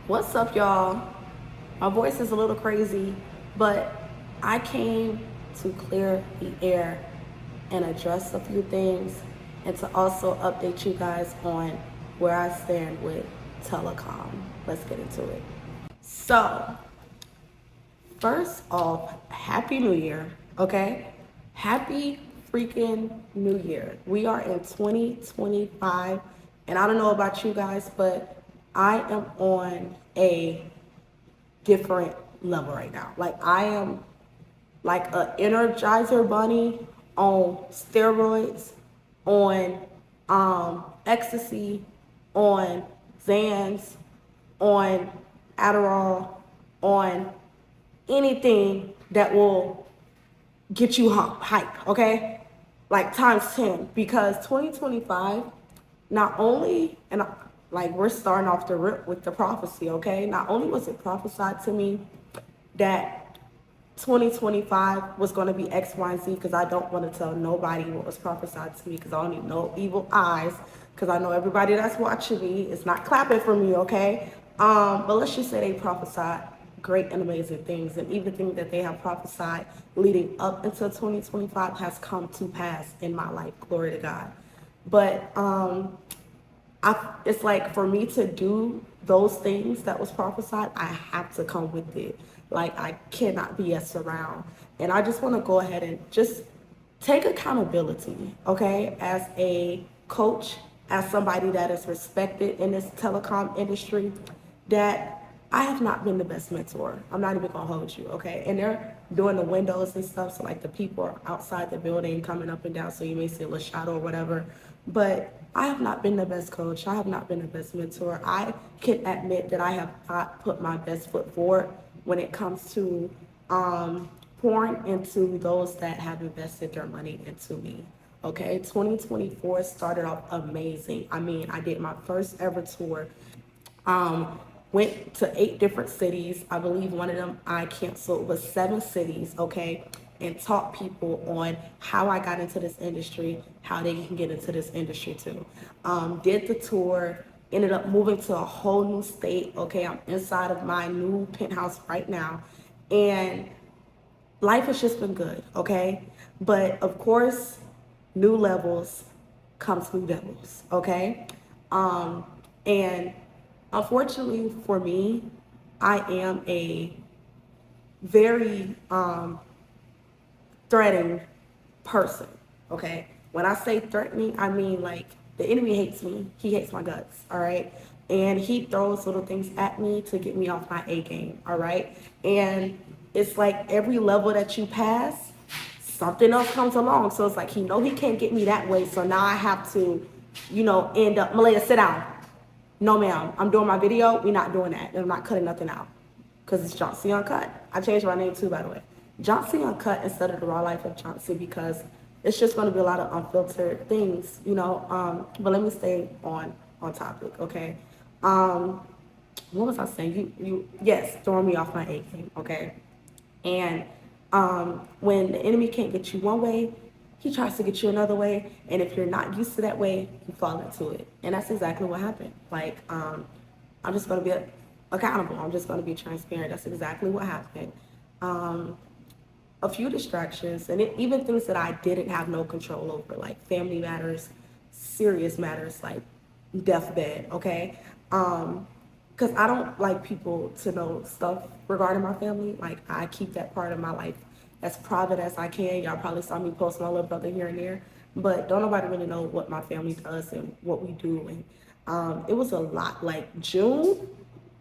What's up, y'all? My voice is a little crazy, but I came to clear the air and address a few things and to also update you guys on where I stand with Telecom. Let's get into it. So, first off, Happy New Year, okay? Happy freaking New Year. We are in 2025, and I don't know about you guys, but I am on a different level right now. Like, I am like a Energizer bunny on steroids, on ecstasy, on Zans, on Adderall, on anything that will get you hype, okay? Like times 10, because 2025, not only, and like we're starting off the rip with the prophecy, okay? Not only was it prophesied to me that 2025 was going to be X, Y, and Z, because I don't want to tell nobody what was prophesied to me, because I don't need no evil eyes, because I know everybody that's watching me is not clapping for me, okay? But let's just say they prophesied great and amazing things, and even things that they have prophesied leading up until 2025 has come to pass in my life. Glory to God. But it's like for me to do those things that was prophesied, I have to come with it. Like I cannot BS around. And I just want to go ahead and just take accountability, okay? As a coach, as somebody that is respected in this telecom industry, that I have not been the best mentor. I'm not even gonna hold you, okay? And they're doing the windows and stuff, so like the people are outside the building coming up and down, so you may see a little shadow or whatever. But I have not been the best coach. I have not been the best mentor. I can admit that I have not put my best foot forward when it comes to pouring into those that have invested their money into me. Okay, 2024 started off amazing. I mean, I did my first ever tour. Went to 8 different cities. I believe one of them I canceled was 7 cities, okay, and taught people on how I got into this industry, how they can get into this industry too. Did the tour, ended up moving to a whole new state, okay. I'm inside of my new penthouse right now, and life has just been good, okay. But of course, new levels comes new devils, okay. And unfortunately for me, I am a very threatening person, okay? When I say threatening, I mean like the enemy hates me. He hates my guts, all right? And he throws little things at me to get me off my A game, all right? And it's like every level that you pass, something else comes along. So it's like he can't get me that way, so now I have to, end up, Malaya, sit down. No, ma'am, I'm doing my video. We're not doing that. I'm not cutting nothing out because it's John C. Uncut. I changed my name too, by the way. John C. Uncut instead of the raw life of John C. because it's just going to be a lot of unfiltered things. But let me stay on topic, okay? What was I saying? Yes, throwing me off my A game, okay? And when the enemy can't get you one way, he tries to get you another way. And if you're not used to that way, you fall into it. And that's exactly what happened. Like, I'm just going to be accountable. I'm just going to be transparent. That's exactly what happened. A few distractions, and even things that I didn't have no control over, like family matters, serious matters, like deathbed, okay? Because I don't like people to know stuff regarding my family. Like, I keep that part of my life as private as I can. Y'all probably saw me post my little brother here and there, but don't nobody really know what my family does and what we do. And it was a lot. Like June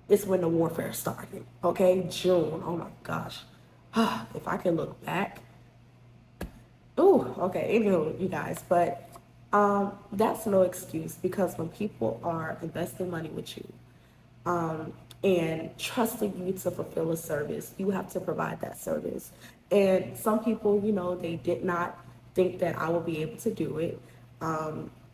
is when the warfare started. Okay, June. Oh my gosh. If I can look back. Ooh, okay, anywho, you guys, but that's no excuse, because when people are investing money with you, and trusting you to fulfill a service, you have to provide that service. And some people, they did not think that I would be able to do it.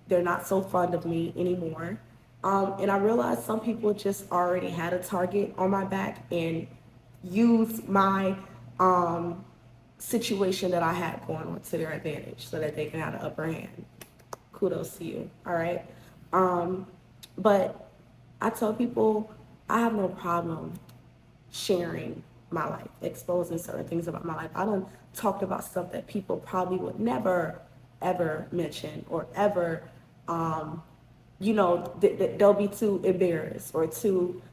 They're not so fond of me anymore. And I realized some people just already had a target on my back and used my situation that I had going on to their advantage so that they can have the upper hand. Kudos to you, all right? But I tell people I have no problem sharing my life, exposing certain things about my life. I done talked about stuff that people probably would never, ever mention or ever, they'll be too embarrassed or too,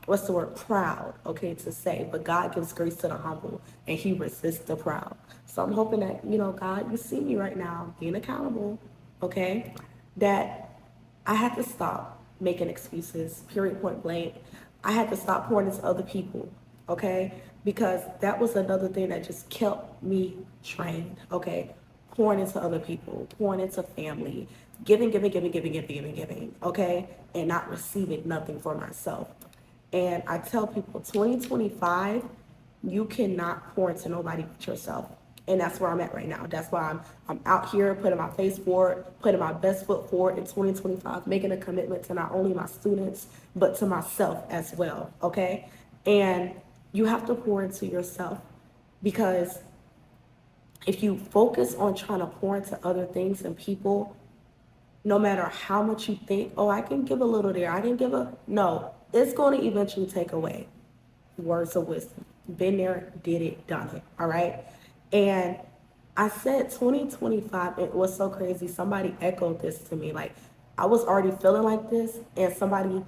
what's the word, proud, okay, to say. But God gives grace to the humble and he resists the proud. So I'm hoping that, God, you see me right now being accountable, okay, that I had to stop making excuses, period, point blank. I had to stop pouring into other people, okay? Because that was another thing that just kept me trained, okay? Pouring into other people, pouring into family, giving, okay? And not receiving nothing for myself. And I tell people, 2025, you cannot pour into nobody but yourself. And that's where I'm at right now. That's why I'm out here putting my face forward, putting my best foot forward in 2025, making a commitment to not only my students, but to myself as well, okay? And you have to pour into yourself, because if you focus on trying to pour into other things and people, no matter how much you think, oh, I can give a little there, no, it's going to eventually take away. Words of wisdom. Been there, did it, done it, all right? And I said 2025, it was so crazy. Somebody echoed this to me. Like, I was already feeling like this, and somebody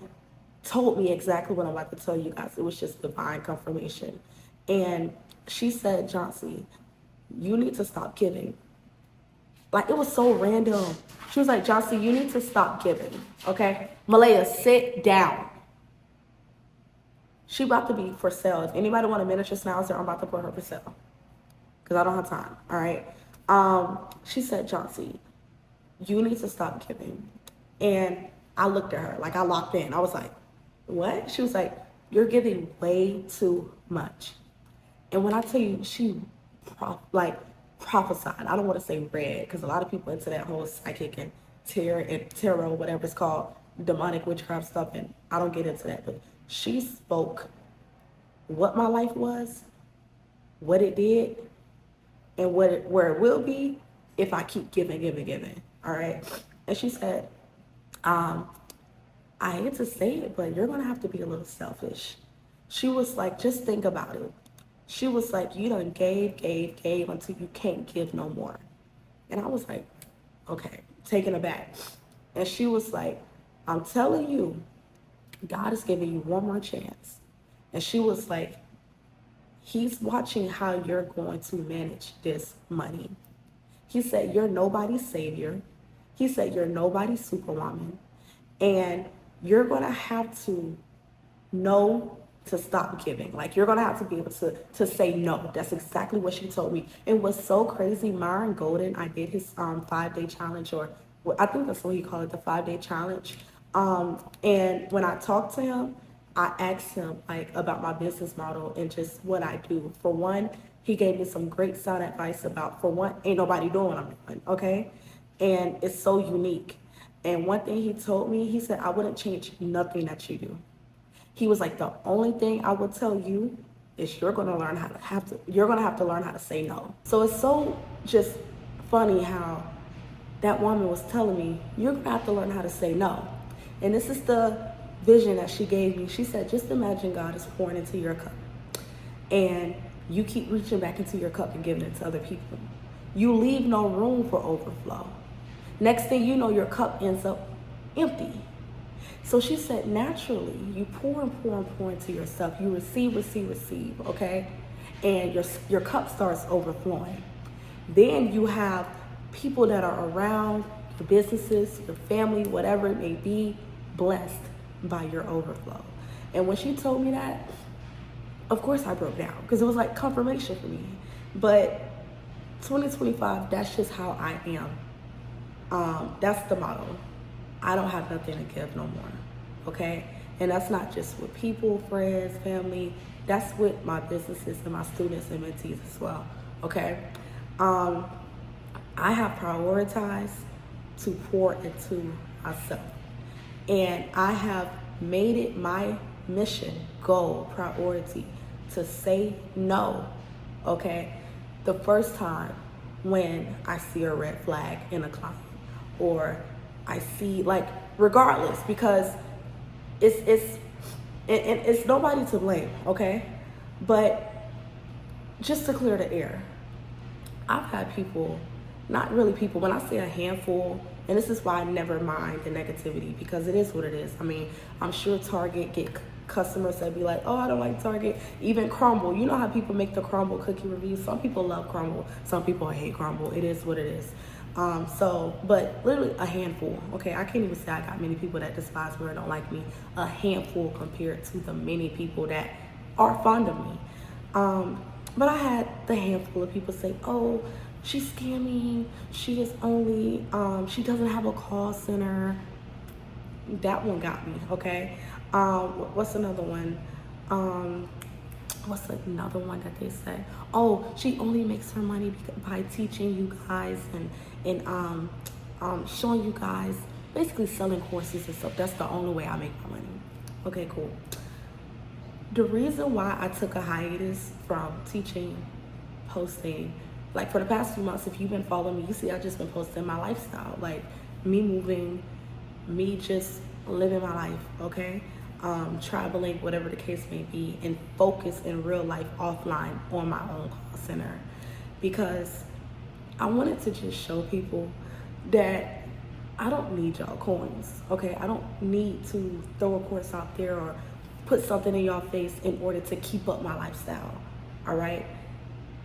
told me exactly what I'm about to tell you guys. It was just divine confirmation. And she said, Johnson, you need to stop giving. Like, it was so random. She was like, Johnson, you need to stop giving, okay? Malaya, sit down. She about to be for sale. If anybody want a miniature schnauzer, I'm about to put her for sale, because I don't have time, all right? She said, Johnson, you need to stop giving. And I looked at her, like I locked in. I was like, what? She was like, you're giving way too much. And when I tell you, she prophesied. I don't want to say read, because a lot of people into that whole psychic and tarot, whatever it's called, demonic witchcraft stuff, and I don't get into that. But she spoke what my life was, what it did, and where it will be if I keep giving, all right? And she said, I hate to say it, but you're gonna have to be a little selfish. She was like, just think about it. She was like, you done gave until you can't give no more. And I was like, okay, taken aback. And she was like, I'm telling you, God is giving you one more chance. And she was like, he's watching how you're going to manage this money. He said, you're nobody's savior. He said, you're nobody's superwoman. And you're going to have to know to stop giving. Like, you're going to have to be able to say no. That's exactly what she told me. It was so crazy. Myron Golden, I did his 5-day challenge, or I think that's what he called it, the 5-day challenge. And when I talked to him, I asked him like about my business model and just what I do. For one, he gave me some great sound advice about, for one, ain't nobody doing what I'm doing, okay? And it's so unique. And one thing he told me, he said, I wouldn't change nothing that you do. He was like, the only thing I would tell you is you're gonna have to learn how to say no. So it's so just funny how that woman was telling me, you're gonna have to learn how to say no. And this is the vision that she gave me. She said, just imagine God is pouring into your cup, and you keep reaching back into your cup and giving it to other people. You leave no room for overflow. Next thing you know, your cup ends up empty. So she said, naturally, you pour and pour and pour into yourself. You receive, okay? And your cup starts overflowing. Then you have people that are around, your businesses, your family, whatever it may be, blessed by your overflow. And when she told me that, of course I broke down, because it was like confirmation for me. But 2025, that's just how I am. That's the motto. I don't have nothing to give no more, okay? And that's not just with people, friends, family. That's with my businesses and my students and mentees as well, okay? I have prioritized to pour into myself. And I have made it my mission, goal, priority to say no, okay? The first time when I see a red flag in a client, or I see, like, regardless, because it's and it's nobody to blame, okay? But just to clear the air, I've had people, not really people, when I say a handful, and this is why I never mind the negativity, because it is what it is. I mean, I'm sure Target get customers that be like, oh, I don't like Target. Even Crumble, you know how people make the Crumble cookie reviews? Some people love Crumble, some people hate Crumble. It is what it is. But literally a handful, okay? I can't even say I got many people that despise me or don't like me. A handful compared to the many people that are fond of me. But I had the handful of people say, oh, she's scamming. She is only, she doesn't have a call center. That one got me, okay? What's another one? What's another one that they say? Oh, she only makes her money by teaching you guys and showing you guys, basically selling courses and stuff. That's the only way I make my money. Okay, cool. The reason why I took a hiatus from teaching, posting, like for the past few months, if you've been following me, you see I just been posting my lifestyle, like me moving, me just living my life, okay? Traveling, whatever the case may be, and focus in real life offline on my own call center, because I wanted to just show people that I don't need y'all coins, okay? I don't need to throw a course out there or put something in y'all face in order to keep up my lifestyle, all right?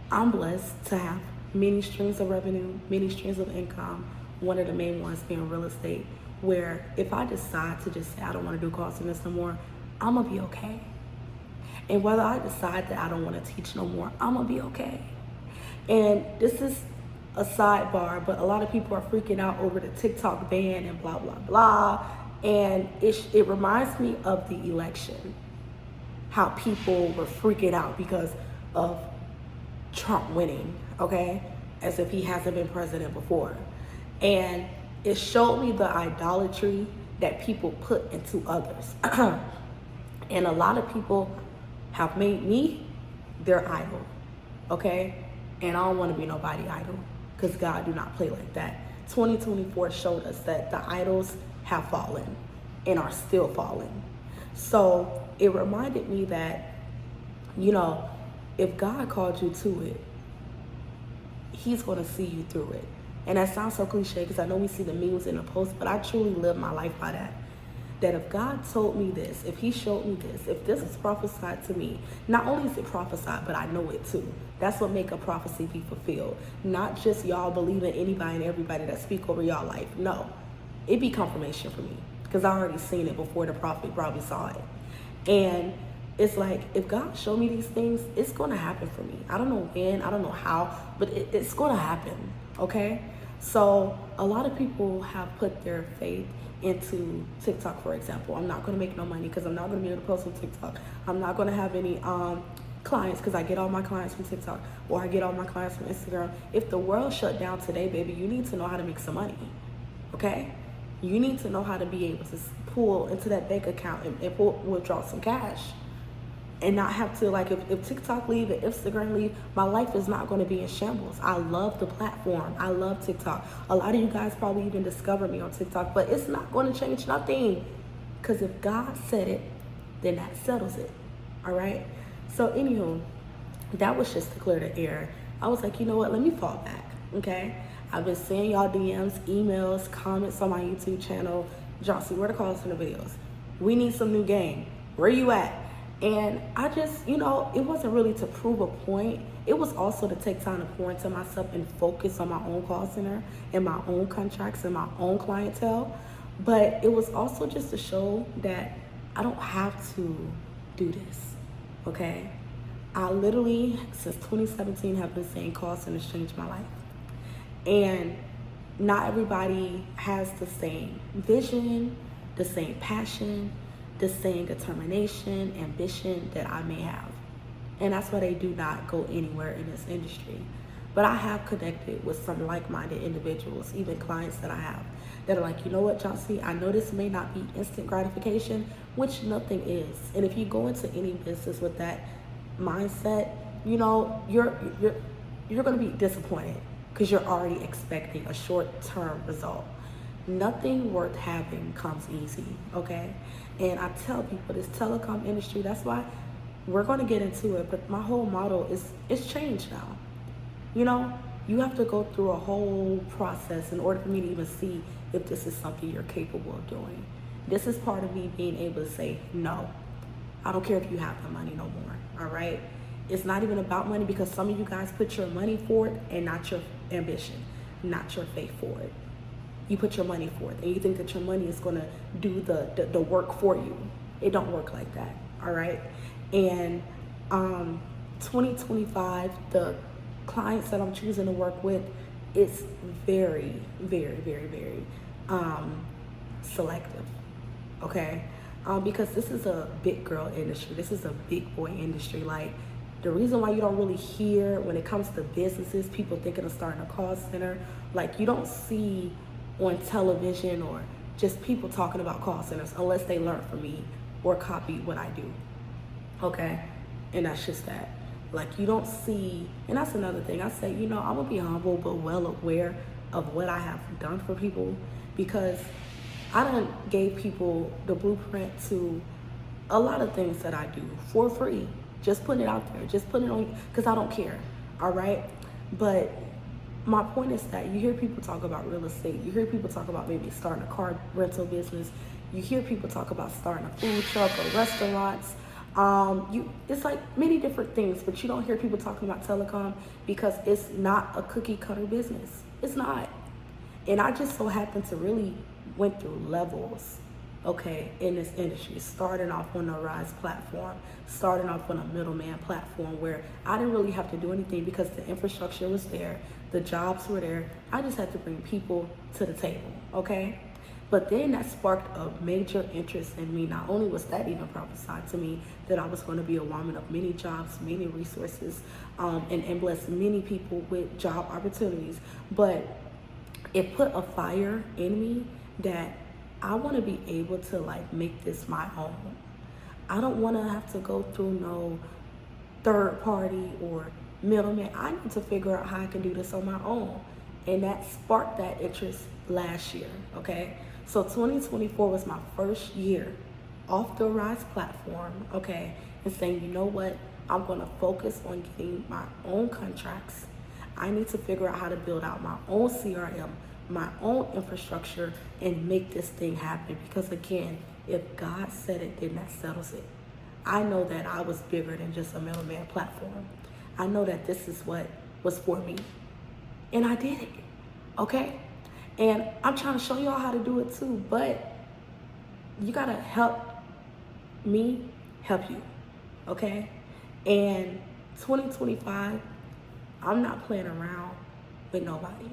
I'm blessed to have many streams of revenue, many streams of income, one of the main ones being real estate, where if I decide to just say I don't want to do call centers no more, I'm gonna be okay. And whether I decide that I don't want to teach no more, I'm gonna be okay. And this is a sidebar, but a lot of people are freaking out over the TikTok ban and blah, blah, blah. And it reminds me of the election, how people were freaking out because of Trump winning, okay? As if he hasn't been president before. And it showed me the idolatry that people put into others. And a lot of people have made me their idol, okay? And I don't want to be nobody idol, because God do not play like that. 2024 showed us that the idols have fallen and are still falling. So it reminded me that, you know, if God called you to it, he's going to see you through it. And that sounds so cliche because I know we see the memes in the post, but I truly live my life by that. That if God told me this, if he showed me this, if this is prophesied to me, not only is it prophesied, but I know it too. That's what make a prophecy be fulfilled. Not just y'all believing anybody and everybody that speak over y'all life. No, it be confirmation for me because I already seen it before the prophet probably saw it. And it's like, if God showed me these things, it's going to happen for me. I don't know when, I don't know how, but it's going to happen, okay? So a lot of people have put their faith into TikTok, for example. I'm not going to make no money because I'm not going to be able to post on TikTok. I'm not going to have any clients because I get all my clients from TikTok, or I get all my clients from Instagram. If the world shut down today, baby, you need to know how to make some money, okay? You need to know how to be able to pull into that bank account and withdraw some cash. And not have to, like, if TikTok leave, if Instagram leave, my life is not going to be in shambles. I love the platform. I love TikTok. A lot of you guys probably even discovered me on TikTok, but it's not going to change nothing. Because if God said it, then that settles it. All right? So, anywho, that was just to clear the air. I was like, you know what? Let me fall back, okay? I've been seeing y'all DMs, emails, comments on my YouTube channel. Johnson, where the calls from the videos? We need some new game. Where you at? And I just, you know, it wasn't really to prove a point. It was also to take time to pour into myself and focus on my own call center and my own contracts and my own clientele. But it was also just to show that I don't have to do this, okay? I literally, since 2017, have been saying call centers changed my life. And not everybody has the same vision, the same passion, the same determination, ambition that I may have. And that's why they do not go anywhere in this industry. But I have connected with some like-minded individuals, even clients that I have, that are like, you know what, Chauncey, I know this may not be instant gratification, which nothing is. And if you go into any business with that mindset, you know, you're going to be disappointed because you're already expecting a short-term result. Nothing worth having comes easy, okay? And I tell people this telecom industry, that's why we're going to get into it, but my whole model is it's changed now. You know, you have to go through a whole process in order for me to even see if this is something you're capable of doing. This is part of me being able to say, no, I don't care if you have the money no more, all right? It's not even about money, because some of you guys put your money for it and not your ambition, not your faith for it. You put your money for it and you think that your money is going to do the work for you. It don't work like that, all right? And 2025, the clients that I'm choosing to work with, it's very, very, very, very selective, okay? Because this is a big girl industry. This is a big boy industry. Like, the reason why you don't really hear when it comes to businesses, people thinking of starting a call center, like you don't see on television or just people talking about call centers unless they learn from me or copy what I do, okay? And that's just that. Like, you don't see, and that's another thing. I say, I'm gonna be humble but well aware of what I have done for people, because I done gave people the blueprint to a lot of things that I do for free. Just putting it out there, just putting it on, because I don't care, all right? But my point is that you hear people talk about real estate. You hear people talk about maybe starting a car rental business. You hear people talk about starting a food truck or restaurants. It's like many different things, but you don't hear people talking about telecom because it's not a cookie cutter business. It's not. And I just so happened to really went through levels, okay, in this industry, starting off on a Rise platform, starting off on a middleman platform where I didn't really have to do anything because the infrastructure was there, the jobs were there. I just had to bring people to the table, okay? But then that sparked a major interest in me. Not only was that even prophesied to me that I was going to be a woman of many jobs, many resources, and bless many people with job opportunities, but it put a fire in me that I want to be able to like make this my own. I don't want to have to go through no third party or middleman. I need to figure out how I can do this on my own. And that sparked that interest last year, okay? So 2024 was my first year off the Rise platform, okay? And saying, you know what? I'm going to focus on getting my own contracts. I need to figure out how to build out my own CRM, my own infrastructure, and make this thing happen. Because again, if God said it, then that settles it. I know that I was bigger than just a middleman platform. I know that this is what was for me. And I did it, okay? And I'm trying to show y'all how to do it too, but you gotta help me help you, okay? And 2025, I'm not playing around with nobody.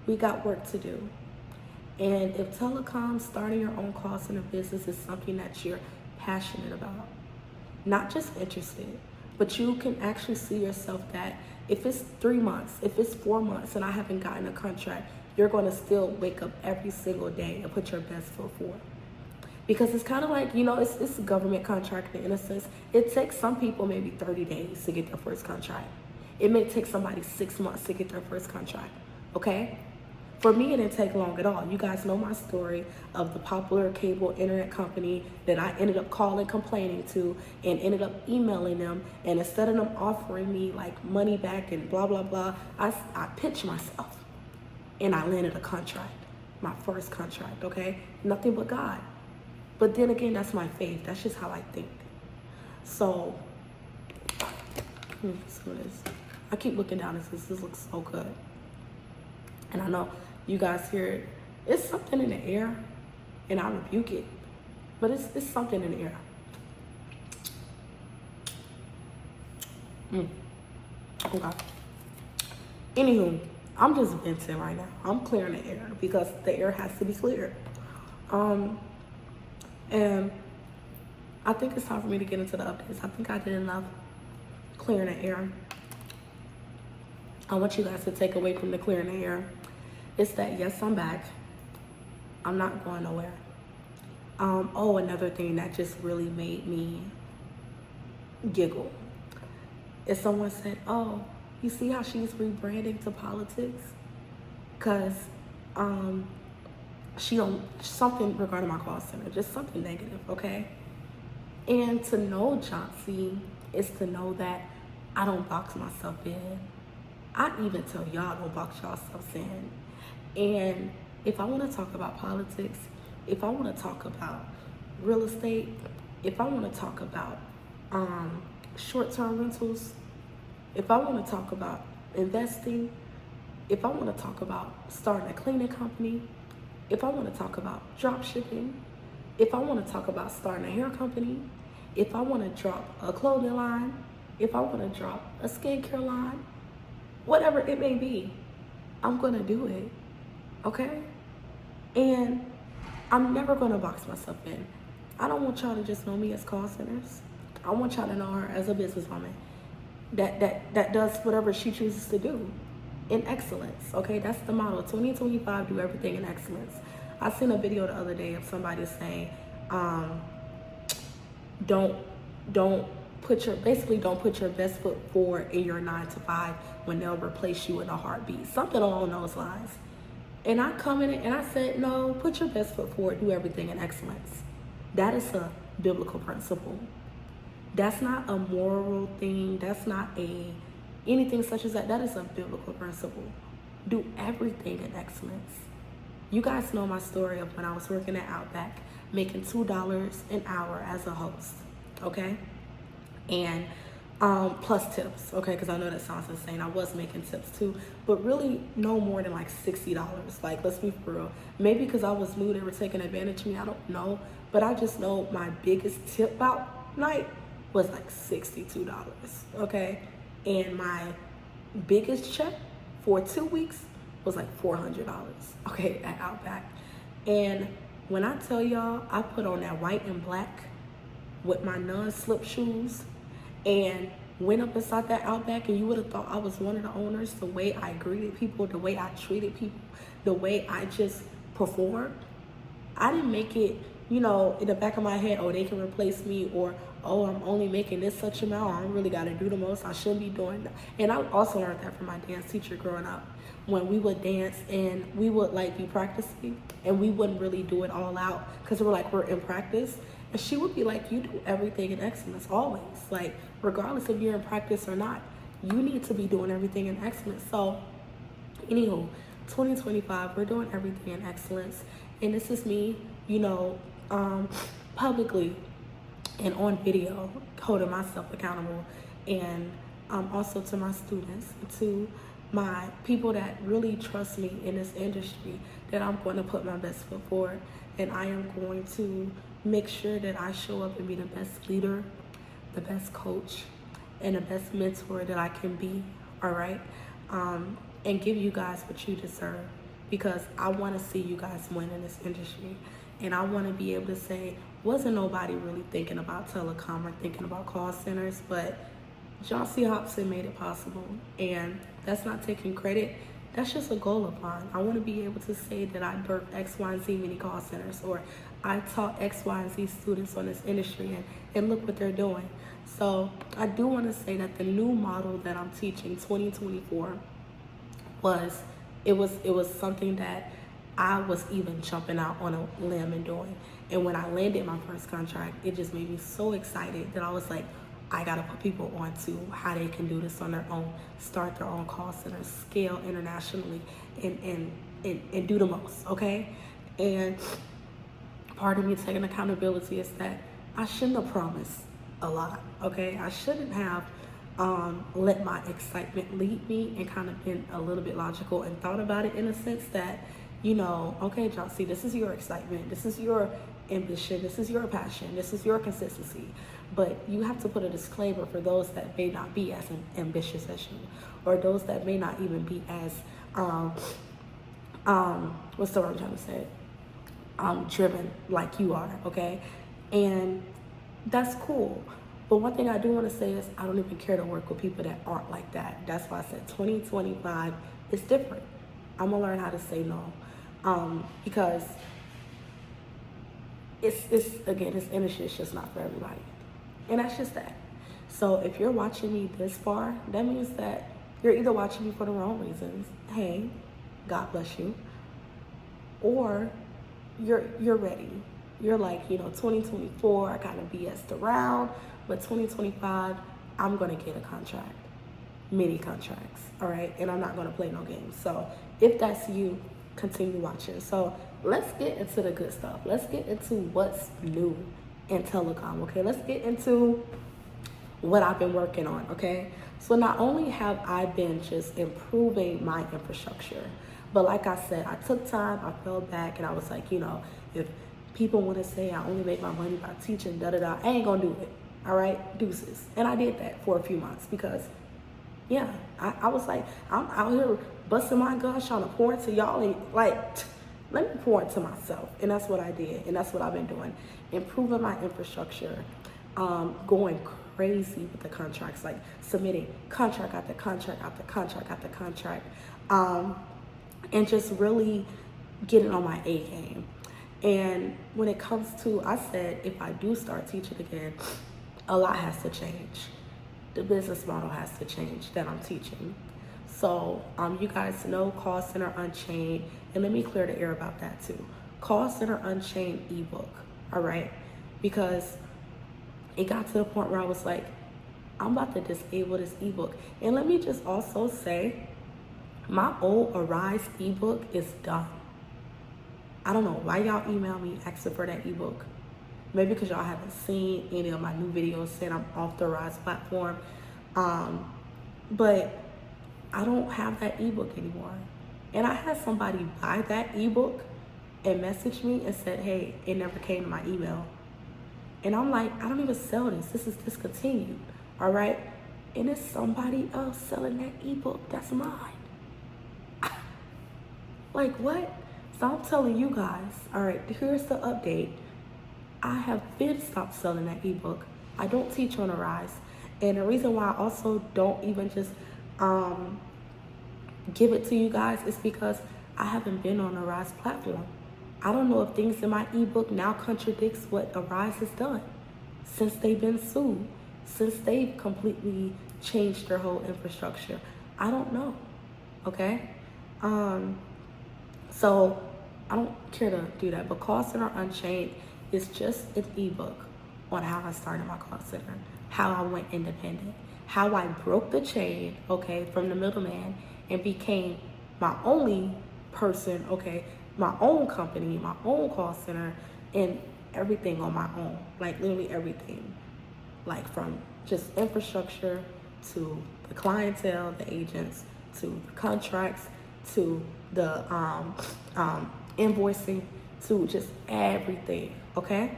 We got work to do. And if telecom, starting your own call center business is something that you're passionate about, not just interested, but you can actually see yourself that if it's 3 months, if it's 4 months and I haven't gotten a contract, you're going to still wake up every single day and put your best foot forward. Because it's kind of like, it's a government contract in a sense. It takes some people maybe 30 days to get their first contract. It may take somebody 6 months to get their first contract, okay? For me, it didn't take long at all. You guys know my story of the popular cable internet company that I ended up calling, complaining to, and ended up emailing them. And instead of them offering me like money back and blah, blah, blah, I pitched myself and I landed a contract, my first contract, okay? Nothing but God. But then again, that's my faith. That's just how I think. So, I keep looking down and this looks so good. And I know you guys hear it. It's something in the air, and I rebuke it. But it's something in the air. Okay. Anywho, I'm just venting right now. I'm clearing the air because the air has to be cleared. And I think it's time for me to get into the updates. I think I did enough clearing the air. I want you guys to take away from the clearing the air is that, yes, I'm back. I'm not going nowhere. Another thing that just really made me giggle is someone said, oh, you see how she's rebranding to politics? Because she don't, something regarding my call center, just something negative, okay? And to know Chauncey is to know that I don't box myself in. I even tell y'all don't box yourselves in. And if I want to talk about politics, if I want to talk about real estate, if I want to talk about short-term rentals, if I want to talk about investing, if I want to talk about starting a cleaning company, if I want to talk about drop shipping, if I want to talk about starting a hair company, if I want to drop a clothing line, if I want to drop a skincare line, whatever it may be, I'm going to do it, okay? And I'm never going to box myself in. I don't want y'all to just know me as call centers. I want y'all to know her as a businesswoman that does whatever she chooses to do in excellence, okay? That's the motto. 2025, do everything in excellence. I seen a video the other day of somebody saying, don't put your best foot forward in your 9 to 5 when they'll replace you in a heartbeat. Something along those lines. And I commented and I said, no, put your best foot forward, do everything in excellence. That is a biblical principle. That's not a moral thing. That's not anything such as that. That is a biblical principle. Do everything in excellence. You guys know my story of when I was working at Outback, making $2 an hour as a host, okay? And plus tips, okay? Because I know that sounds insane. I was making tips too, but really no more than like $60. Like, let's be for real. Maybe because I was new, they were taking advantage of me. I don't know, but I just know my biggest tip out night was like $62, okay? And my biggest check for 2 weeks was like $400, okay, at Outback. And when I tell y'all, I put on that white and black with my non-slip shoes and went up inside that Outback, and you would have thought I was one of the owners, the way I greeted people, the way I treated people, the way I just performed. I didn't make it, you know, in the back of my head, oh, they can replace me, or, oh, I'm only making this such amount, I don't really got to do the most, I shouldn't be doing that. And I also learned that from my dance teacher growing up. When we would dance and we would like be practicing and we wouldn't really do it all out because we're in practice. And she would be like, you do everything in excellence always. Like, regardless if you're in practice or not, you need to be doing everything in excellence. So, anywho, 2025, we're doing everything in excellence. And this is me, you know, publicly and on video, holding myself accountable. And also to my students, to my people that really trust me in this industry, that I'm going to put my best foot forward, and I am going to make sure that I show up and be the best leader, the best coach, and the best mentor that I can be, all right? And give you guys what you deserve, because I want to see you guys win in this industry. And I want to be able to say, wasn't nobody really thinking about telecom or thinking about call centers, but John C. Hobson made it possible. And that's not taking credit. That's just a goal of mine. I want to be able to say that I birthed X, Y, and Z many call centers, or I taught X, Y, and Z students on this industry, and look what they're doing. So I do want to say that the new model that I'm teaching, 2024, was something that I was even jumping out on a limb and doing. And when I landed my first contract, it just made me so excited that I was like, I gotta put people on to how they can do this on their own, start their own call centers, scale internationally, and do the most, okay? And part of me taking accountability is that I shouldn't have promised a lot, okay? I shouldn't have let my excitement lead me and kind of been a little bit logical and thought about it in a sense that, you know, okay, John C., this is your excitement, this is your ambition, this is your passion, this is your consistency. But you have to put a disclaimer for those that may not be as ambitious as you, or those that may not even be as, what's the word I'm trying to say? Driven like you are, okay? And that's cool. But one thing I do want to say is I don't even care to work with people that aren't like that. That's why I said 2025 is different. I'm going to learn how to say no. Because it's again, this industry is just not for everybody. And that's just that. So if you're watching me this far, that means that you're either watching me for the wrong reasons. Hey, God bless you. Or you're ready. You're like, 2024, I kind of BS'd around, but 2025, I'm gonna get a contract, many contracts, all right? And I'm not gonna play no games. So if that's you, continue watching. So let's get into the good stuff. Let's get into what's new in telecom, okay? Let's get into what I've been working on, okay? So not only have I been just improving my infrastructure, but like I said, I took time, I fell back, and I was like, if people want to say I only make my money by teaching, I ain't gonna do it, all right? Deuces. And I did that for a few months because, yeah, I was like, I'm out here busting my guns trying to pour into y'all, and like, let me pour into myself. And that's what I did, and that's what I've been doing, improving my infrastructure, going crazy with the contracts, like submitting contract after contract after contract after contract, and just really getting on my A game. And when it comes to, I said, if I do start teaching again, a lot has to change. The business model has to change that I'm teaching. So you guys know Call Center Unchained, and let me clear the air about that too. Call Center Unchained ebook, all right? Because it got to the point where I was like, I'm about to disable this ebook. And let me just also say, my old Arise ebook is done. I don't know why y'all email me asking for that ebook. Maybe because y'all haven't seen any of my new videos saying I'm off the Arise platform. But I don't have that ebook anymore. And I had somebody buy that ebook and message me and said, hey, it never came to my email. And I'm like, I don't even sell this. This is discontinued, all right? And it's somebody else selling that ebook that's mine. Like, what? So I'm telling you guys, all right, here's the update. I have been stopped selling that ebook. I don't teach on Arise. And the reason why I also don't even just give it to you guys is because I haven't been on Arise platform. I don't know if things in my ebook now contradicts what Arise has done since they've been sued, since they've completely changed their whole infrastructure. I don't know, okay? So I don't care to do that, but Call Center Unchained is just an ebook on how I started my call center, how I went independent, how I broke the chain, okay, from the middleman and became my only person, okay, my own company, my own call center, and everything on my own, like literally everything, like from just infrastructure to the clientele, the agents, to the contracts, to the invoicing, to just everything, okay?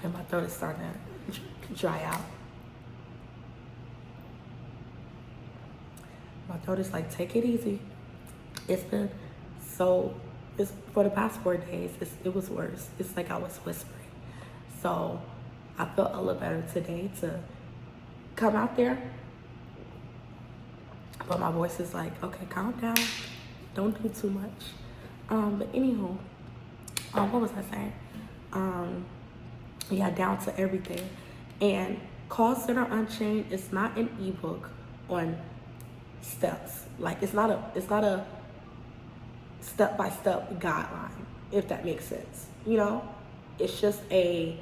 And my throat is starting to dry out. My throat is like, take it easy. It's been it's for the past 4 days, it was worse. It's like I was whispering. So I felt a little better today to come out there. But my voice is like, okay, calm down. Don't do too much. But anywho, what was I saying? Yeah, down to everything. And Call Center Unchained is not an ebook on steps. Like it's not a step-by-step guideline, if that makes sense. It's just a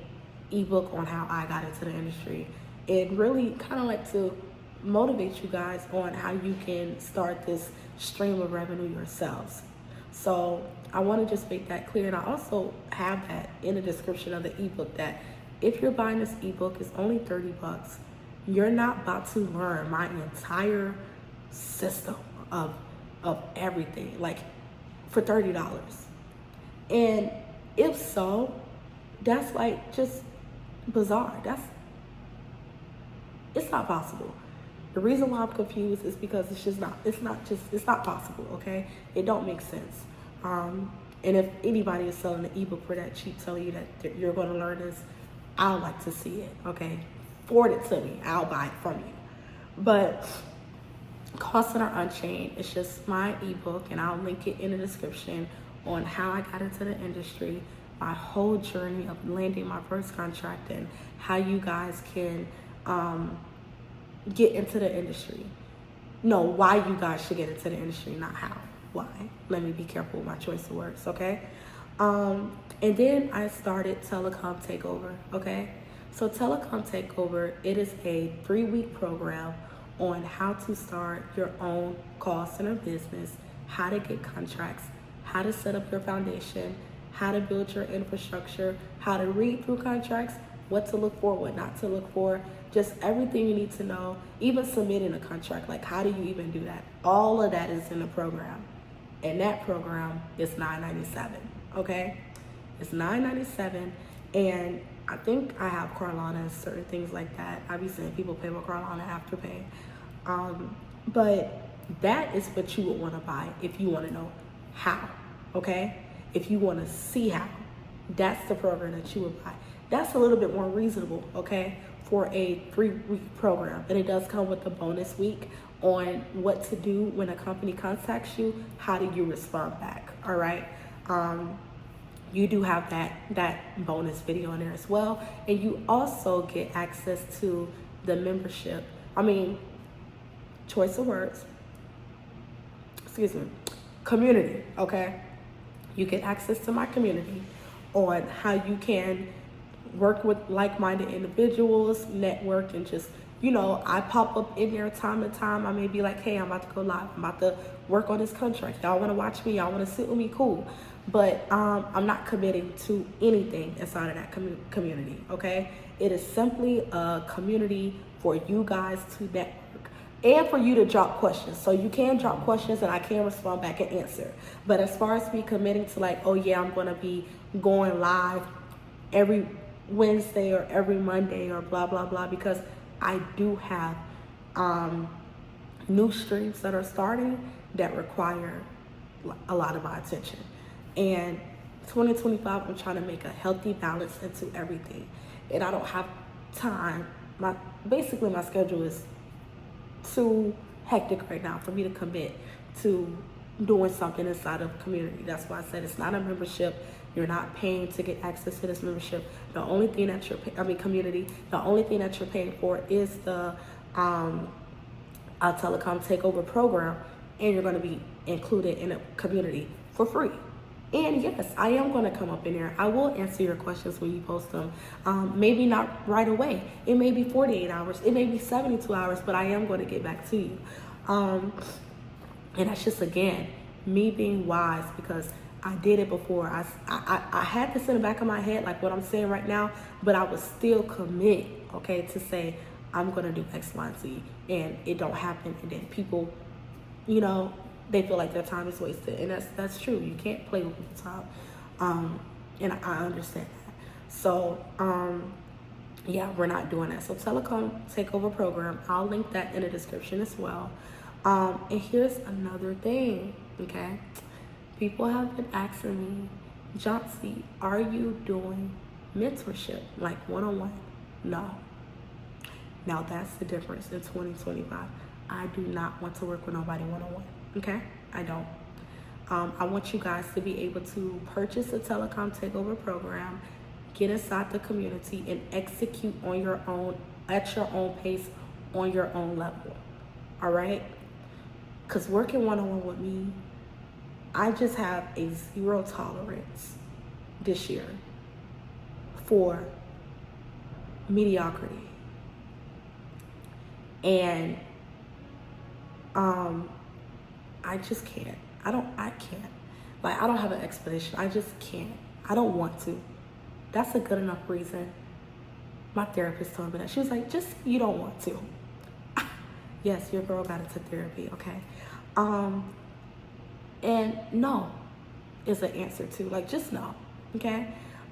ebook on how I got into the industry, and really kind of like to motivate you guys on how you can start this stream of revenue yourselves. So I want to just make that clear, and I also have that in the description of the ebook that if you're buying this ebook, it's only $30. You're not about to learn my entire system of everything, like for $30. And if so, that's like just bizarre. It's not possible. The reason why I'm confused is because it's not possible, okay? It don't make sense. And if anybody is selling the ebook for that cheap, telling you that you're going to learn this, I'd like to see it, okay? Forward it to me. I'll buy it from you. But Call Center Unchained, it's just my ebook, and I'll link it in the description on how I got into the industry, my whole journey of landing my first contract, and how you guys can get into the industry. No, why you guys should get into the industry, not how. Why? Let me be careful with my choice of words, okay? And then I started Telecom Takeover, okay? So Telecom Takeover, it is a 3-week program on how to start your own call center business, how to get contracts, how to set up your foundation, how to build your infrastructure, how to read through contracts, what to look for, what not to look for, just everything you need to know, even submitting a contract, like how do you even do that? All of that is in the program. And that program is $9.97, okay? It's $9.97, and I think I have Carolina and certain things like that. I be seeing people pay with Carolina Afterpay. But that is what you would want to buy if you want to know how, okay? If you want to see how, that's the program that you would buy. That's a little bit more reasonable, okay, for a 3-week program. And it does come with a bonus week on what to do when a company contacts you. How do you respond back, all right? You do have that bonus video in there as well. And you also get access to the membership. Choice of words. Excuse me. Community, okay? You get access to my community on how you can work with like-minded individuals, network, and just, I pop up in there time to time. I may be like, hey, I'm about to go live. I'm about to work on this contract. Y'all want to watch me? Y'all want to sit with me? Cool. But I'm not committing to anything inside of that community, okay? It is simply a community for you guys to network and for you to drop questions. So you can drop questions and I can respond back and answer. But as far as me committing to like, oh yeah, I'm going to be going live every Wednesday or every Monday or blah, blah, blah, because I do have new streams that are starting that require a lot of my attention. And 2025, I'm trying to make a healthy balance into everything. And I don't have time. Basically, my schedule is too hectic right now for me to commit to doing something inside of a community. That's why I said it's not a membership. You're not paying to get access to this membership. The only thing that community. The only thing that you're paying for is the Telecom Takeover program, and you're going to be included in a community for free. And yes, I am going to come up in there. I will answer your questions when you post them. Maybe not right away. It may be 48 hours. It may be 72 hours, but I am going to get back to you. And that's just, again, me being wise, because I did it before. I had this in the back of my head, like what I'm saying right now, but I would still commit, okay, to say I'm going to do X, Y, and Z, and it don't happen. And then people, they feel like their time is wasted, and that's true. You can't play with people's time, and I understand that. So, yeah, we're not doing that. So Telecom Takeover program, I'll link that in the description as well. And here's another thing, okay? People have been asking me, Johnsy, are you doing mentorship, like one-on-one? No. Now that's the difference in 2025. I do not want to work with nobody one-on-one. Okay, I don't. I want you guys to be able to purchase the Telecom Takeover program, get inside the community, and execute on your own, at your own pace, on your own level. All right? Because working one-on-one with me, I just have a zero tolerance this year for mediocrity. And I just can't. I can't. Like, I don't have an explanation. I just can't. I don't want to. That's a good enough reason. My therapist told me that. She was like, just, you don't want to. Yes, your girl got into therapy, okay? And no is the answer to, like, just no, okay?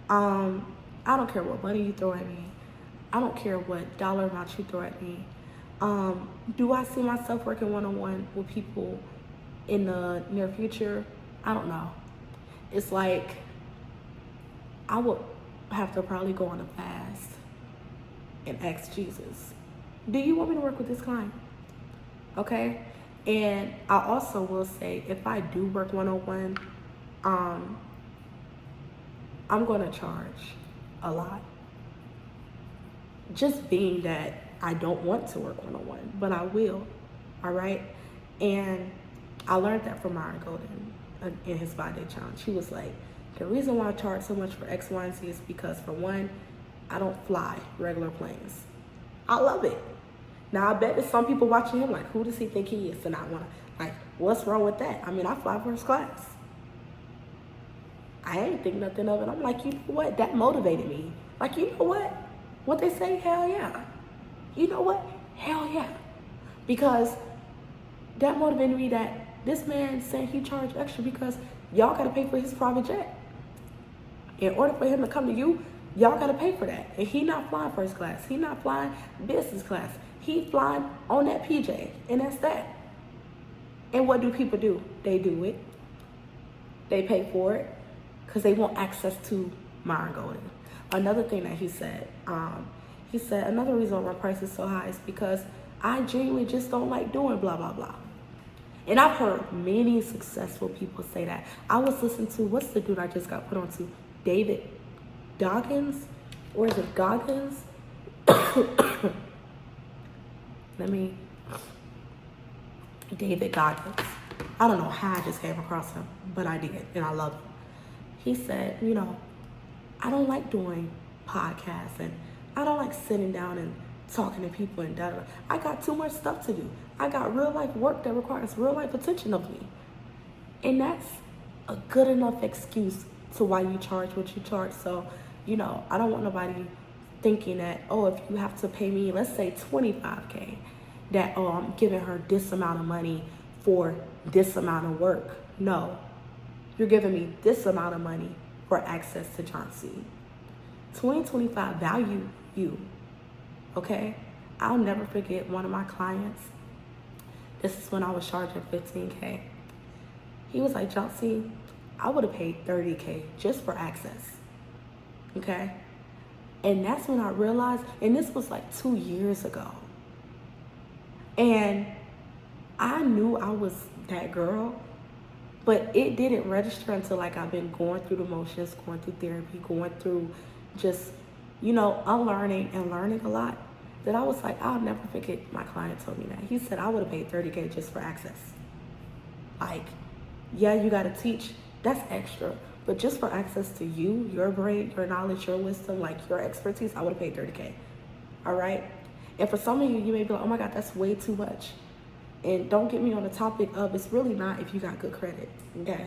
I don't care what money you throw at me. I don't care what dollar amount you throw at me. Do I see myself working one-on-one with people in the near future? I don't know. It's like, I would have to probably go on a fast and ask Jesus, do you want me to work with this client? Okay? And I also will say, if I do work one-on-one, I'm going to charge a lot. Just being that I don't want to work one-on-one, but I will, all right? And I learned that from Myron Golden in his 5-day challenge. He was like, The reason why I charge so much for X, Y, and Z is because, for one, I don't fly regular planes. I love it. Now, I bet there's some people watching him like, who does he think he is to not want to, like, what's wrong with that? I mean, I fly first class. I ain't think nothing of it. I'm like, you know what? That motivated me. Like, you know what? What they say, hell yeah. You know what? Hell yeah. Because that motivated me that this man said he charged extra because y'all got to pay for his private jet. In order for him to come to you, y'all got to pay for that. And he not flying first class. He not flying business class. He flying on that PJ. And that's that. And what do people do? They do it. They pay for it because they want access to Myron Golden. Another thing that he said another reason why my price is so high is because I genuinely just don't like doing blah, blah, blah. And I've heard many successful people say that. I was listening to, what's the dude I just got put onto? David Goggins? Or is it Goggins? David Goggins. I don't know how I just came across him, but I did, and I love him. He said, I don't like doing podcasts, and I don't like sitting down and talking to people and da da. I got too much stuff to do. I got real life work that requires real life attention of me. And that's a good enough excuse to why you charge what you charge. So, I don't want nobody thinking that, if you have to pay me, let's say $25K, that, I'm giving her this amount of money for this amount of work. No, you're giving me this amount of money for access to John C. 2025 value you, okay? I'll never forget one of my clients. This is when I was charging $15K. He was like, John C, I would have paid $30K just for access, okay? And that's when I realized, and this was like 2 years ago, and I knew I was that girl, but it didn't register until like I've been going through the motions, going through therapy, going through just, unlearning and learning a lot, that I was like, I'll never forget. My client told me that. He said, I would have paid $30K just for access. Like, yeah, you got to teach. That's extra. But just for access to you, your brain, your knowledge, your wisdom, like your expertise, I would have paid $30K. All right? And for some of you, you may be like, oh my God, that's way too much. And don't get me on the topic of, it's really not if you got good credit, okay?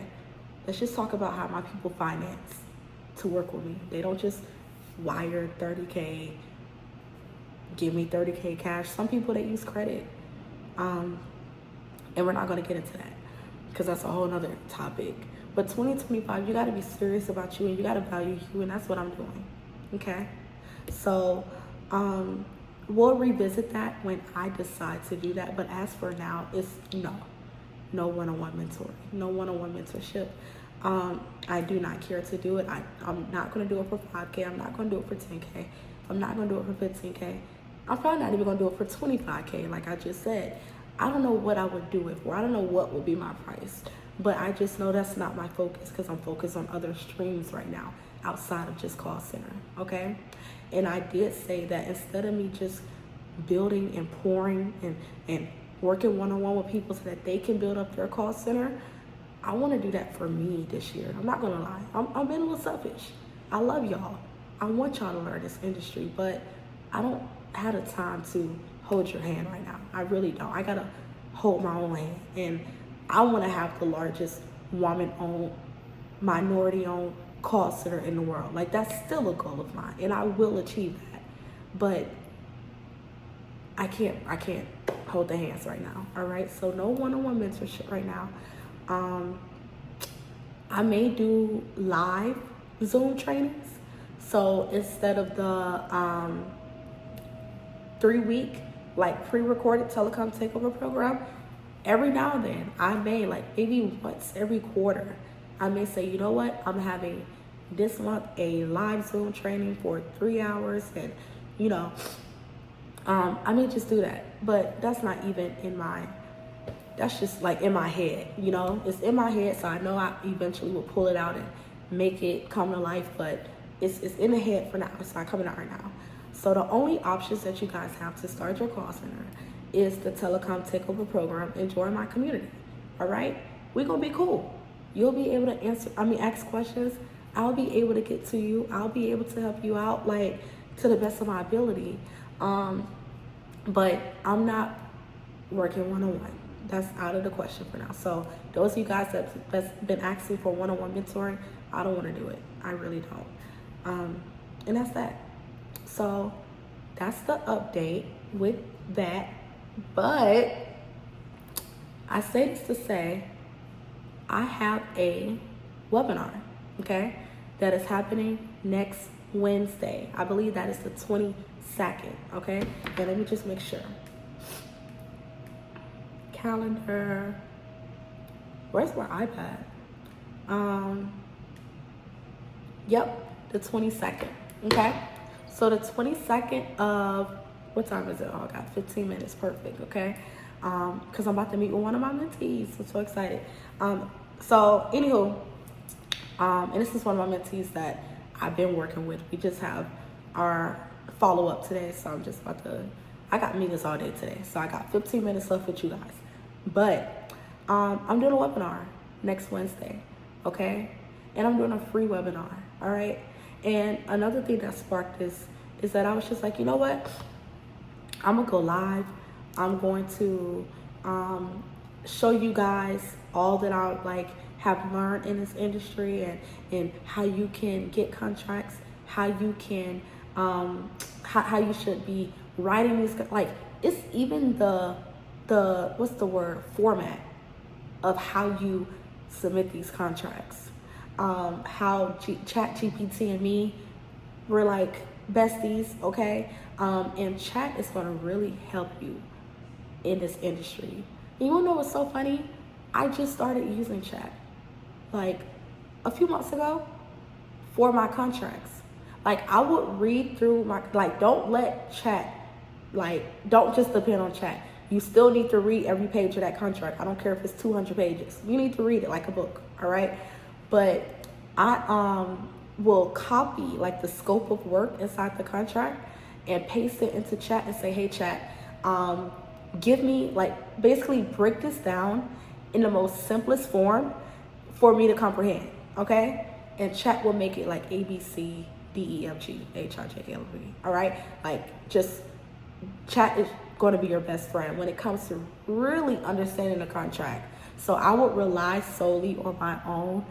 Let's just talk about how my people finance to work with me. They don't just wire $30K, give me $30K cash. Some people, they use credit. And we're not going to get into that because that's a whole nother topic. But 2025, you got to be serious about you and you got to value you, and that's what I'm doing, okay? So, we'll revisit that when I decide to do that. But as for now, it's no one-on-one mentoring, no one-on-one mentorship. I do not care to do it. I'm not going to do it for 5K. I'm not going to do it for 10K. I'm not going to do it for 15K. I'm probably not even going to do it for 25K, like I just said. I don't know what I would do it for. I don't know what would be my price. But I just know that's not my focus because I'm focused on other streams right now outside of just call center, okay? And I did say that instead of me just building and pouring and working one-on-one with people so that they can build up their call center, I want to do that for me this year. I'm not going to lie. I'm being a little selfish. I love y'all. I want y'all to learn this industry, but I don't have the time to hold your hand right now. I really don't. I got to hold my own hand. And I want to have the largest woman-owned, minority-owned call center in the world. Like, that's still a goal of mine, and I will achieve that. But I can't hold the hands right now. All right, so no one-on-one mentorship right now. I may do live Zoom trainings. So instead of the 3-week like pre-recorded Telecom Takeover program, every now and then I may, like maybe once every quarter, I may say, you know what, I'm having this month a live Zoom training for 3 hours, and I may just do that. But that's not even in my, that's just like in my head, it's in my head, so I know I eventually will pull it out and make it come to life, but it's in the head for now. It's not coming out right now. So the only options that you guys have to start your call center is the Telecom Takeover program and join my community. All right, we're gonna be cool. You'll be able to ask questions. I'll be able to get to you. I'll be able to help you out, like, to the best of my ability. But I'm not working one-on-one. That's out of the question for now. So those of you guys that's been asking for one-on-one mentoring, I don't want to do it. I really don't. And that's that. So that's the update with that. But I say this to say, I have a webinar, okay, that is happening next Wednesday. I believe that is the 22nd, okay? And let me just make sure. Calendar. Where's my iPad? Yep, the 22nd, okay? So the 22nd of, what time is it? Oh, I got 15 minutes, perfect, okay? Because I'm about to meet with one of my mentees. I'm so excited. So anywho, and this is one of my mentees that I've been working with. We just have our follow-up today, so I'm just about to, I got meetings all day today, so I got 15 minutes left with you guys. But I'm doing a webinar next Wednesday, okay? And I'm doing a free webinar, all right? And another thing that sparked this is that I was just like, you know what? I'm gonna go live. I'm going to show you guys all that I like have learned in this industry, and how you can get contracts, how you can how you should be writing these, like, it's even the what's the word, format of how you submit these contracts. How Chat GPT and me, we're like besties, okay? And Chat is gonna really help you in this industry. And you wanna know what's so funny? I just started using Chat like a few months ago for my contracts. Like, I would read through my, like, don't let Chat, like, don't just depend on Chat. You still need to read every page of that contract. I don't care if it's 200 pages. You need to read it like a book, all right? But I will copy, like, the scope of work inside the contract and paste it into Chat and say, hey, Chat, give me, like, basically break this down in the most simplest form for me to comprehend, okay? And Chat will make it like A, B, C, D, E, F, G, H, I, J, K, L, M, N, O, all right? Like, just Chat is going to be your best friend when it comes to really understanding the contract. So I would rely solely on my own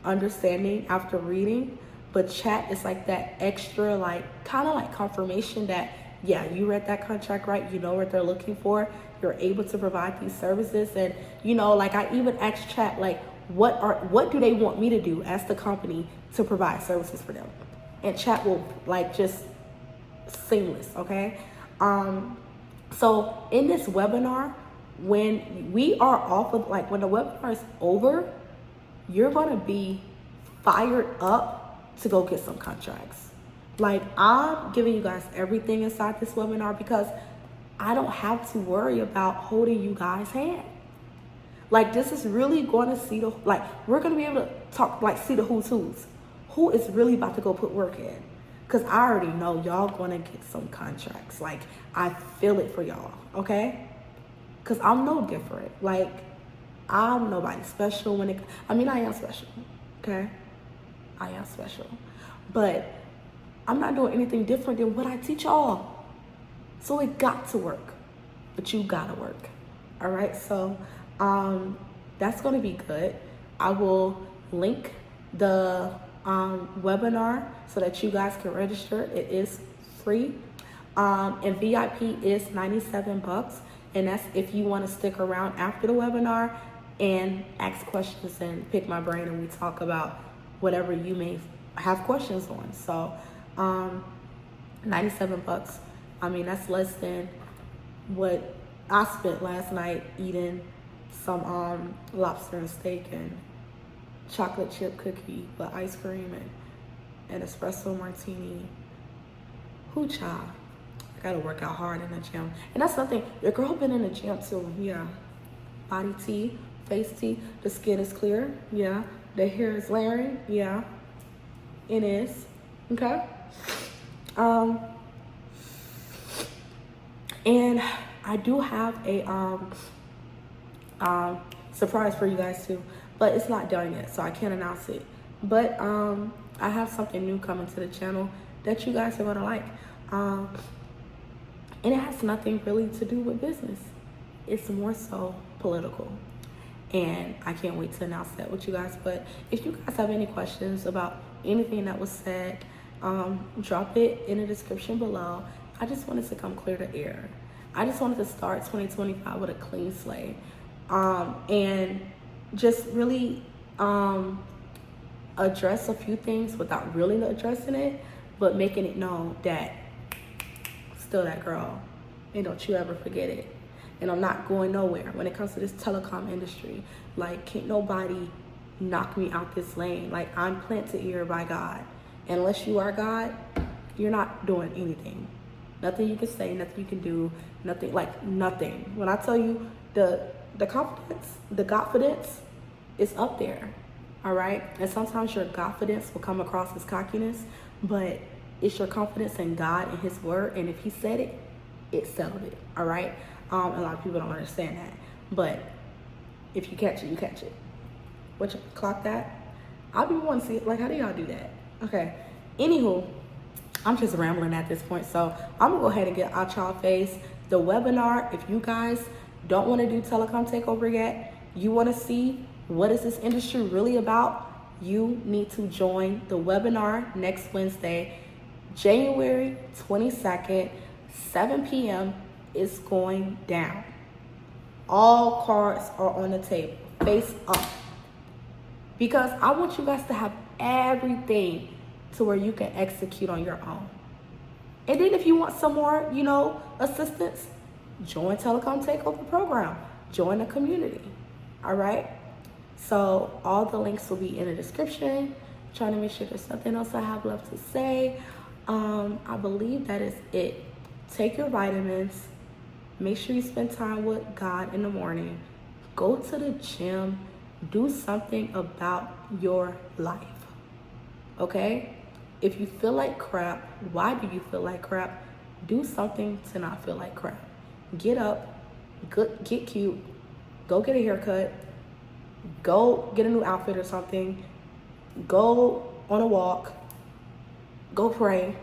understanding after reading, but Chat is like that extra, like, kind of like confirmation that, yeah, you read that contract right, you know what they're looking for, you're able to provide these services. And, you know, like, I even asked Chat, like, what do they want me to do as the company to provide services for them? And Chat will, like, just seamless, okay? So in this webinar, when we are off of, like, when the webinar is over, you're gonna be fired up to go get some contracts. Like, I'm giving you guys everything inside this webinar because I don't have to worry about holding you guys' hand. Like, this is really going to see the, like, we're going to be able to talk, like, see the who's who's. Who is really about to go put work in? Because I already know y'all going to get some contracts. Like, I feel it for y'all, okay? Because I'm no different. Like, I'm nobody special when it, I mean, I am special, okay? I am special. But I'm not doing anything different than what I teach y'all. So it got to work. But you got to work, all right? So, that's going to be good. I will link the webinar so that you guys can register. It is free, and VIP is $97, and that's if you want to stick around after the webinar and ask questions and pick my brain, and we talk about whatever you may have questions on. So $97. I mean, that's less than what I spent last night eating some lobster and steak and chocolate chip cookie with ice cream and espresso martini. Hoo child. I gotta work out hard in the gym. And that's something, your girl been in the gym too, yeah. Body tea, face tea, the skin is clear, yeah. The hair is layering, yeah. It is, okay? And I do have a surprise for you guys too, but it's not done yet, so I can't announce it But I have something new coming to the channel that you guys are gonna like. And it has nothing really to do with business. It's more so political. And I can't wait to announce that with you guys. But if you guys have any questions about anything that was said, drop it in the description below. I just wanted to come clear the air. I just wanted to start 2025 with a clean slate. And just really address a few things without really addressing it, but making it known that still that girl, and don't you ever forget it. And I'm not going nowhere when it comes to this telecom industry. Like, can't nobody knock me out this lane. Like, I'm planted here by God. Unless you are God, you're not doing anything. Nothing you can say, nothing you can do, nothing, like nothing. When I tell you the confidence, the Godfidence is up there, all right? And sometimes your Godfidence will come across as cockiness, but it's your confidence in God and his word. And if he said it, it settled it, all right? A lot of people don't understand that. But if you catch it, you catch it. What you clock that? I'll be wanting to see, like, how do y'all do that? Okay. Anywho, I'm just rambling at this point. So I'm gonna go ahead and get out y'all face. The webinar, if you guys don't want to do Telecom Takeover yet, you want to see what is this industry really about, you need to join the webinar next Wednesday, January 22nd, 7 p.m. is going down. All cards are on the table, face up. Because I want you guys to have everything to where you can execute on your own. And then if you want some more, assistance, join Telecom Takeover program. Join the community. All right? So all the links will be in the description. Trying to make sure there's nothing else I have left to say. I believe that is it. Take your vitamins. Make sure you spend time with God in the morning. Go to the gym. Do something about your life. Okay? If you feel like crap, why do you feel like crap? Do something to not feel like crap. Get up, get cute, go get a haircut, go get a new outfit or something, go on a walk, go pray.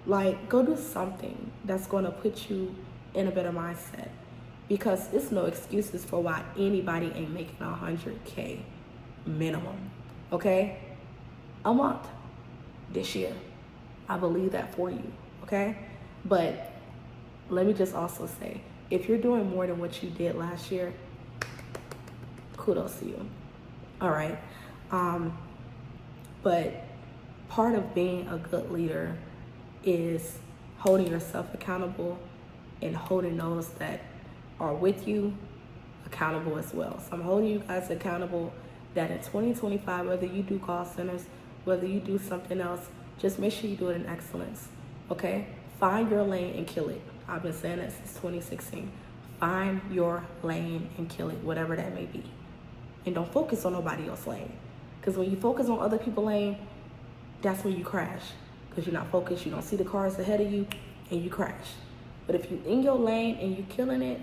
Like, go do something that's going to put you in a better mindset. Because it's no excuses for why anybody ain't making 100K minimum, okay? A month this year. I believe that for you, okay? But let me just also say, if you're doing more than what you did last year, kudos to you, all right? But part of being a good leader is holding yourself accountable and holding those that are with you accountable as well. So I'm holding you guys accountable that in 2025, whether you do call centers, whether you do something else, just make sure you do it in excellence, okay? Find your lane and kill it. I've been saying that since 2016. Find your lane and kill it, whatever that may be. And don't focus on nobody else's lane. Because when you focus on other people's lane, that's when you crash. Because you're not focused, you don't see the cars ahead of you, and you crash. But if you're in your lane and you're killing it,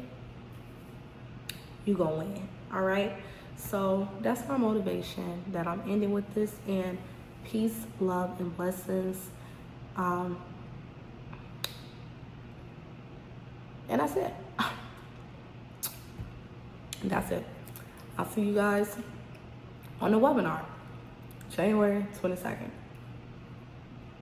you gonna win, all right? So that's my motivation that I'm ending with this. And peace, love, and blessings. And that's it. That's it. I'll see you guys on the webinar, January 22nd.